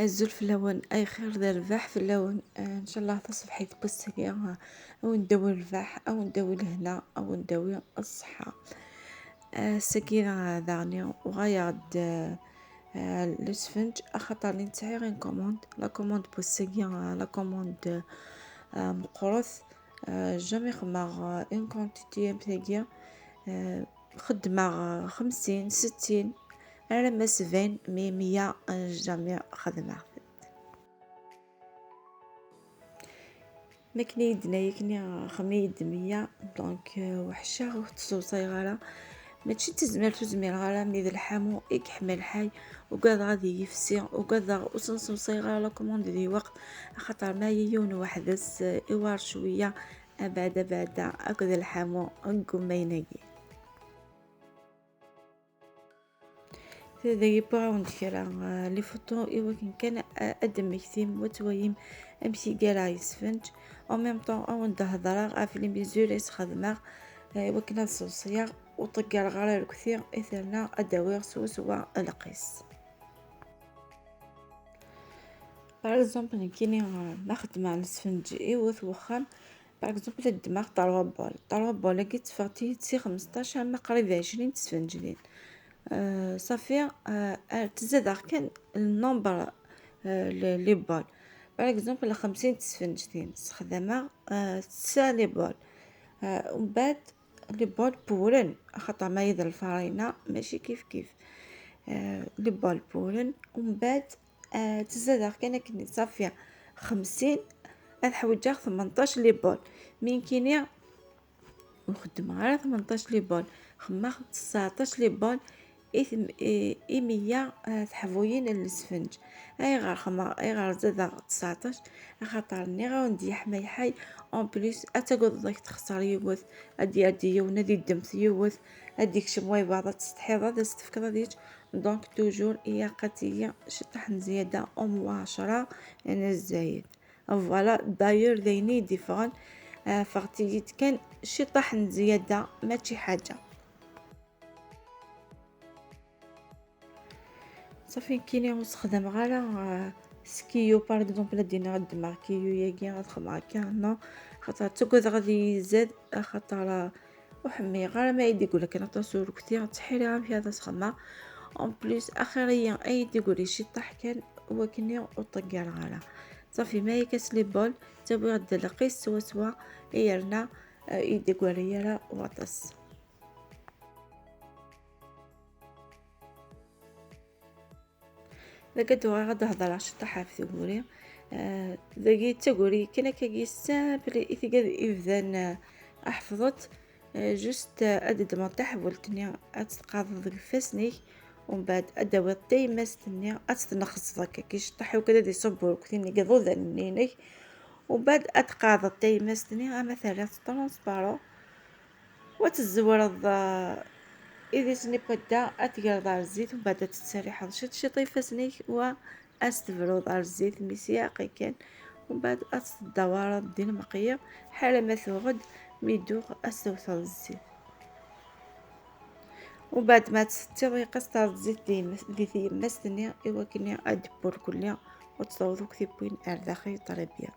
الزول في اللون أي خير ذا الرباح في اللون إن شاء الله تصبحي تبصري أو ندوي الرباح أو ندوي الهنا أو ندوي الصحة. السكينة ذاني وغايد الاسفنج خاطر نتاعي غير كوموند لا كوموند بوسكينة لا كوموند مقروث جامي خماغ اون كونتيتي متاعي خدمة 50 60 على ما 70 100 جامي خدمة مكني يدنا يكني خميد 100 دونك وحشة وتصو صيغالة ماشي تزمير غالا ميد الحامو يحمل حي وقاد غادي يفسي وقاد وصنصو صيغالة كوموند دي وقت خاطر ما يون وحدس إوار شوية بعد أكد الحامو نقوم ما ينقي ذي يبغون كرا لي فوتو يمكن كان أدم مكتيم وتويم أمشي قالا يسفنج أو ميم طون أو ندهضرا في لي ميزور يسخدماغ وكنا الصوصية وطقال غالا الكثير إثرنا أداوير سوا القيس باغ اكزومبل كيني نخدم على السفنج إيوث وخام باغ اكزومبل الدماغ طالوا بول كي تفاغتي تسي 15 ما قريب 20 تسفنجلين صافي تزاد كان النومبر لي بول باغ اكزومبل 50 تسفنجتين استخدامها 9 لي بول ومن بعد لي بول بورن خاطر ما يد الفرينه ماشي كيف لي بول بورن ومن بعد تزاد كان كني صافيه 50 الحويجه 18 لي بول من كينيا نخدم على 18 لي بول خما 19 لي بول مية تحفوين السفنج اي غير خما اي غير زاد 19 خاطر ني غندي حماي حي اون بليس اتقد ضيك تخسر يوث ادي يونا دي دمت يوث اديك شموي بعض تستحيض هذا استفكر ديك دونك توجور ايا قتيه شطحن زياده او مباشره يعني الزايد فوالا داير they need different فاغتيت كان شي طحن زياده ماشي حاجه صافي كيني نستخدم غالا سكيو باغ اكزومبل دينا غد ماركيو ياكي غتخدم هكا نو خاطر تقعد غادي يزاد خاطر وحمي غالا ما يدي يقولك انا تصور كثير تحيرها في هذا تخدم اون بليس اخريا اي تقولي شي طح كان هو كني وطقي غالا صافي ما يكس لي بول تبغي غد لقيس سوا يرنا يدي يقولي يرا وطس لقد غاد هضر عشر طحاف تقولي ذاكي تقولي كنا كي سامبل إثقاد إذن أحفظت جست أدد ما تحولتني أتقاض الفسني ومن بعد أدوي الطي ماستني أتنخص ذاك كيش طحو كذا دي صبور كثيني قضو ذنيني ومن بعد أتقاض الطي ماستني أما ثلاث ترانسبارو وتزور إذا سني بدا أتقال دار الزيت ومن بعد تتسرح شط شي طيفة سنيك و أستفرو دار الزيت مسياقي كان ومن بعد الدوارة دين مقية حالة ما ثوغد ميدوغ أستوثر الزيت وبعد ما تستوي قصة الزيت اللي في مستني إوا كني أدبر كلها وتصوضو كثيبوين أرداخي طريبيا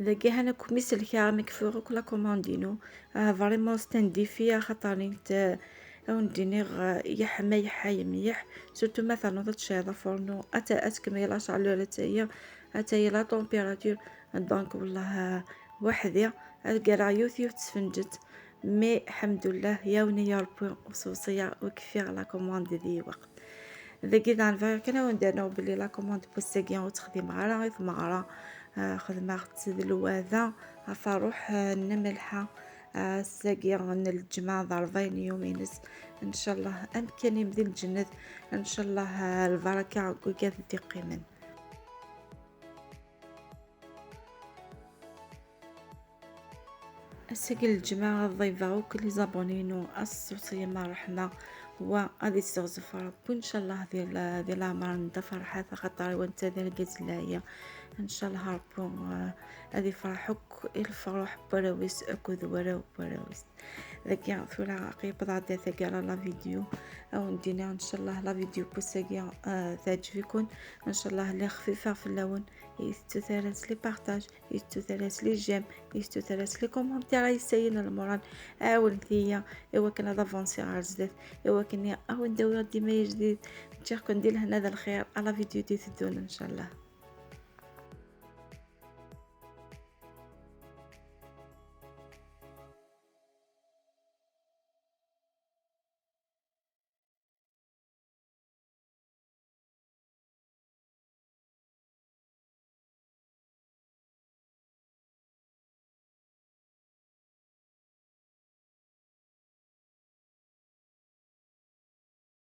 ذاكي هنا كميس الكراميك فوق لا كوموندينو فريمون ستان ديفي خاطرني اونديني يحمى يحاي مليح سورتو مثلا تشيض فورنو اتكمل لا شالور تاهي لا طومبيراتور دونك والله وحدي القرا يوتيوب تسفنجت مي الحمد لله ياوني يا ربي وصوصيه وكفي لا كوموند ذي وقت ذاكي دانفير كنا ونديرو بلي لا كوموند بوساكيا وتخدم على غير مغرا خدمة تدلواذا فروح نملحة ساقيا الجمعة ضربين يومينس ان شاء الله امكاني مدي الجنة ان شاء الله البركة وكاع دقي من ساقي الجماعة الضيفة وكل زابونينو الصوصية مع رحمة وغادي تستغزف ربي ان شاء الله ذي العمر ندى فرحة خاطر وانت ذي لقيت لهيا ان شاء الله ربي هذه فرحك الفرح براويس اكو ذولا براويس ذاك ثولا عقيب ضعدا ثاك على لا فيديو او ندينا ان شاء الله لا فيديو بوساكيا تعجبكم ان شاء الله اللي خفيفه في اللون يستثرس لي بارطاج يستثرس لي جيم يستثرس لي كومونتير يسين المورال اول ثيا اوا كان دافونسي على جديد اوا كان او ندور ديما جديد نتيح كندير هنا الخير على فيديو دي تدون ان شاء الله.